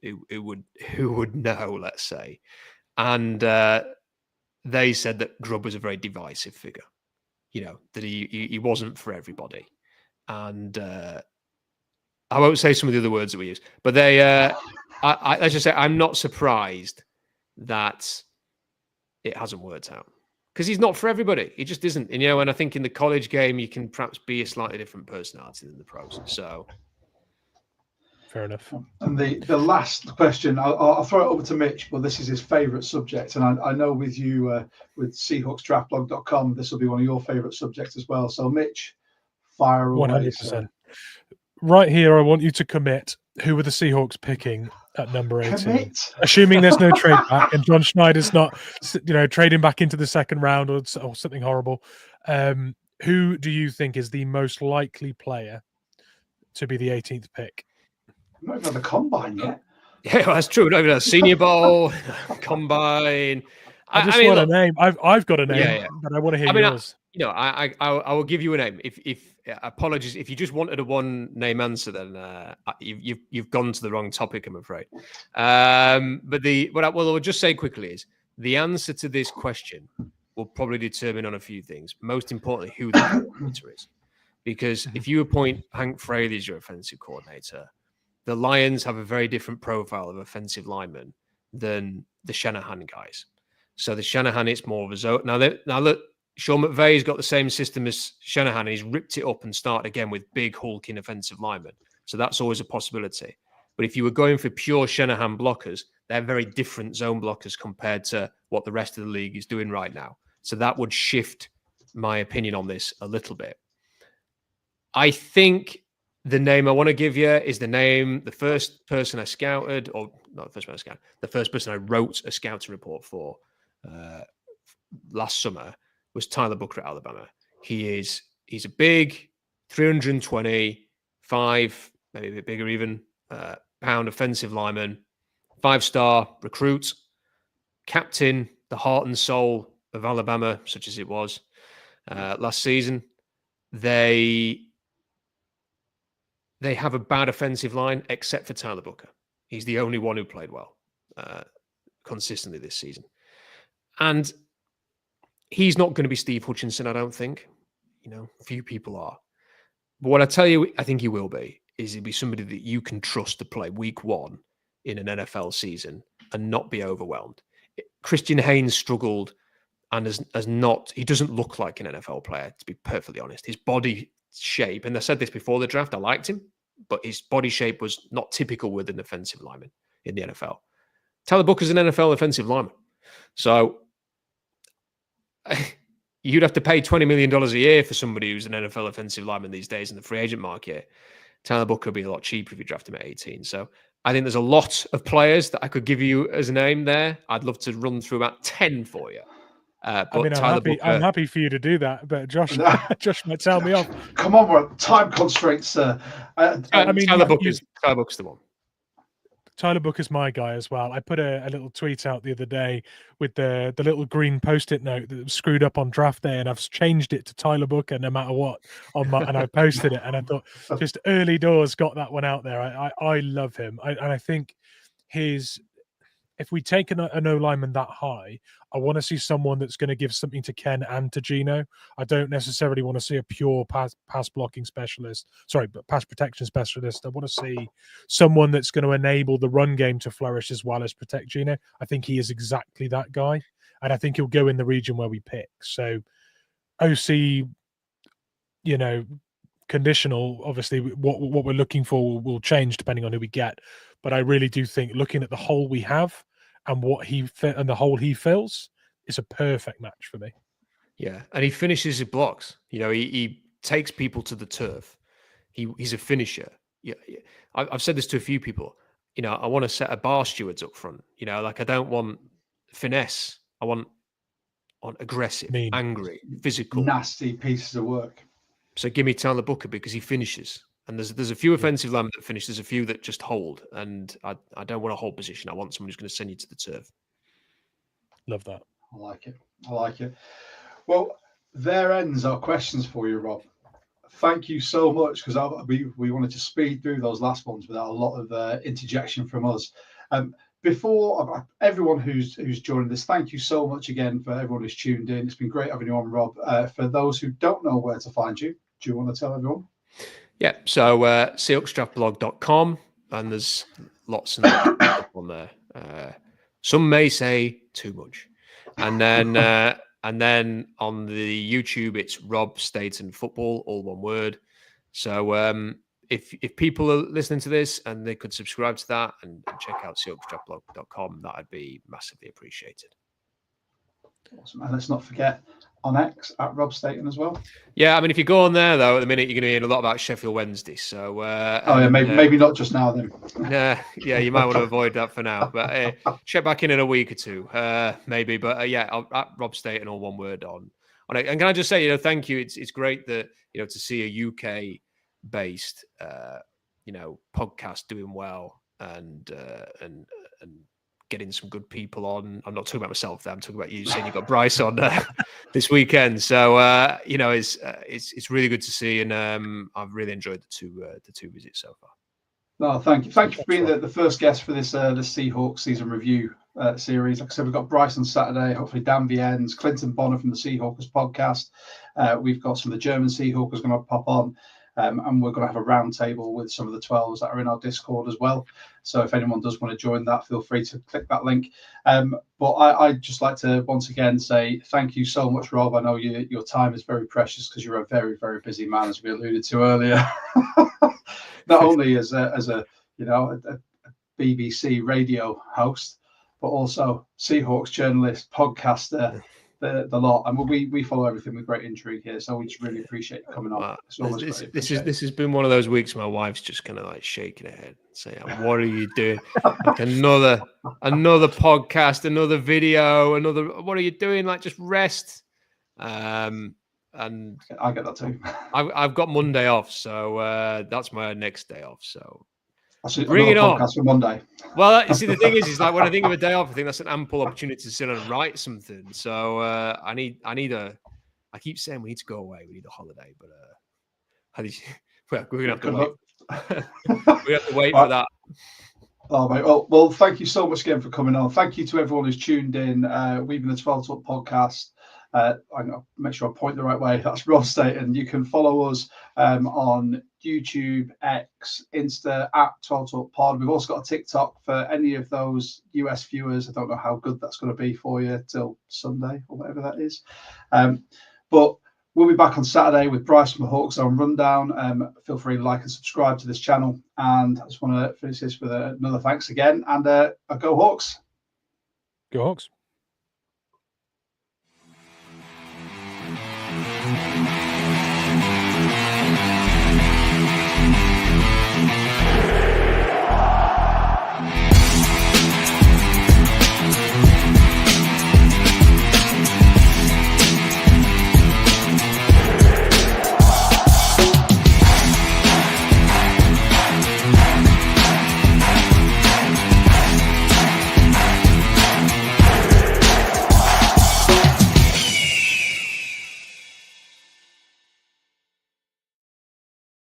who would know, let's say, and they said that Grubb was a very divisive figure. That he wasn't for everybody, and I won't say some of the other words that we use, but they. Let's just say I'm not surprised that it hasn't worked out, because he's not for everybody. He just isn't. And I think in the college game, you can perhaps be a slightly different personality than the pros. So. Fair enough. And the last question, I'll throw it over to Mitch, but this is his favourite subject. And I know with you, with SeahawksDraftBlog.com, this will be one of your favourite subjects as well. So, Mitch, fire away. 100%. Right here, I want you to commit. Who were the Seahawks picking at number 18? Commit. Assuming there's no trade back and John Schneider's not, trading back into the second round or something horrible. Who do you think is the most likely player to be the 18th pick? I've not even had the combine yet. Yeah, well, that's true. We've not even had a Senior Bowl, combine. I want a name. I've got a name, but I want to hear yours. I will give you a name. If apologies, if you just wanted a one name answer, then you've gone to the wrong topic, I'm afraid. But what I will just say quickly is the answer to this question will probably determine on a few things. Most importantly, who the coordinator is, because if you appoint Hank Fraley as your offensive coordinator, the Lions have a very different profile of offensive linemen than the Shanahan guys. So the Shanahan, it's more of a zone. Now look, Sean McVay's got the same system as Shanahan, and he's ripped it up and started again with big hulking offensive linemen. So that's always a possibility. But if you were going for pure Shanahan blockers, they're very different zone blockers compared to what the rest of the league is doing right now. So that would shift my opinion on this a little bit. I think the name I want to give you is the first person I scouted, or not the first person I scouted, the first person I wrote a scouting report for last summer was Tyler Booker at Alabama. He's a big 325, maybe a bit bigger even, pound offensive lineman, 5-star recruit, captain, the heart and soul of Alabama, such as it was last season. They have a bad offensive line, except for Tyler Booker. He's the only one who played well consistently this season. And he's not going to be Steve Hutchinson, I don't think. Few people are. But what I tell you, I think he will be, is he'll be somebody that you can trust to play week one in an NFL season and not be overwhelmed. Christian Haynes struggled and he doesn't look like an NFL player, to be perfectly honest. His body shape, and I said this before the draft, I liked him, but his body shape was not typical with an offensive lineman in the NFL. Tyler Booker's an NFL offensive lineman. So you'd have to pay $20 million a year for somebody who's an NFL offensive lineman these days in the free agent market. Tyler Booker would be a lot cheaper if you draft him at 18. So I think there's a lot of players that I could give you as a name there. I'd love to run through about 10 for you. But I'm happy for you to do that, but Josh might tell me off. Come on, we're at time constraints, sir. Tyler Booker's the one. Tyler Booker's my guy as well. I put a little tweet out the other day with the little green Post-it note that was screwed up on draft day, and I've changed it to Tyler Booker no matter what and I posted it, and I thought just early doors got that one out there. I love him, and I think if we take an O lineman that high, I want to see someone that's going to give something to Ken and to Gino. I don't necessarily want to see a pure pass blocking specialist. Sorry, but pass protection specialist. I want to see someone that's going to enable the run game to flourish as well as protect Gino. I think he is exactly that guy, and I think he'll go in the region where we pick. So OC, conditional. Obviously, what we're looking for will change depending on who we get. But I really do think looking at the hole we have and the hole he fills is a perfect match for me. Yeah, and he finishes his blocks. He takes people to the turf. He's a finisher. Yeah, I've said this to a few people. I want to set a bar stewards up front. I don't want finesse. I want aggressive, angry, physical, nasty pieces of work. So give me Tyler Booker because he finishes. And there's a few offensive linemen that finish. There's a few that just hold. And I don't want a hold position. I want someone who's going to send you to the turf. Love that. I like it. Well, there ends our questions for you, Rob. Thank you so much, because we wanted to speed through those last ones without a lot of interjection from us. Before everyone who's joined us, thank you so much again for everyone who's tuned in. It's been great having you on, Rob. For those who don't know where to find you, do you want to tell everyone? Yeah, so seahawksdraftblog.com, and there's lots of stuff on there. Some may say too much. And then on the YouTube, it's Rob Staton Football, all one word. So if people are listening to this and they could subscribe to that and check out seahawksdraftblog.com, that would be massively appreciated. Awesome. And let's not forget on X at Rob Staton as well. Yeah, I mean, if you go on there though, at the minute you're going to hear a lot about Sheffield Wednesday. So maybe not just now then. Yeah, you might want to avoid that for now. But check back in a week or two, maybe. But I'll at Rob Staton, all one word on it. And can I just say, thank you. It's great that to see a UK based podcast doing well and getting some good people on. I'm not talking about myself there. I'm talking about you saying you got Bryce on this weekend. So it's really good to see, and I've really enjoyed the two visits so far. No, thank you for being the first guest for this the Seahawks season review series. Like I said, we've got Bryce on Saturday. Hopefully, Dan Viennes, Clinton Bonner from the Seahawkers podcast. We've got some of the German Seahawkers going to pop on. And we're going to have a round table with some of the 12s that are in our Discord as well. So if anyone does want to join that, feel free to click that link. But I'd just like to once again say thank you so much, Rob. I know your time is very precious because you're a very, very busy man, as we alluded to earlier. Not only as a BBC radio host, but also Seahawks journalist, podcaster. The lot, and we follow everything with great intrigue here, so we just really appreciate you coming on. This has been one of those weeks. My wife's just kind of like shaking her head, saying, "What are you doing? Like another podcast, another video, what are you doing? Like just rest." And I get that too. I've got Monday off, so that's my next day off. So bring it on for Monday. Well, you see, the thing is like when I think of a day off, I think that's an ample opportunity to sit and write something. So I keep saying we need to go away. We need a holiday, but we're gonna have to wait. We have to wait for that. Oh, mate. Well, thank you so much again for coming on. Thank you to everyone who's tuned in. Weaving the 12 Talk podcast. I'm going to make sure I point the right way. That's Rob Staton. You can follow us on YouTube, X, Insta, at 12 Talk Pod. We've also got a TikTok for any of those US viewers. I don't know how good that's going to be for you till Sunday or whatever that is. But we'll be back on Saturday with Bryce from the Hawks on Rundown. Feel free to like and subscribe to this channel. And I just want to finish this with another thanks again. And go Hawks. Go Hawks.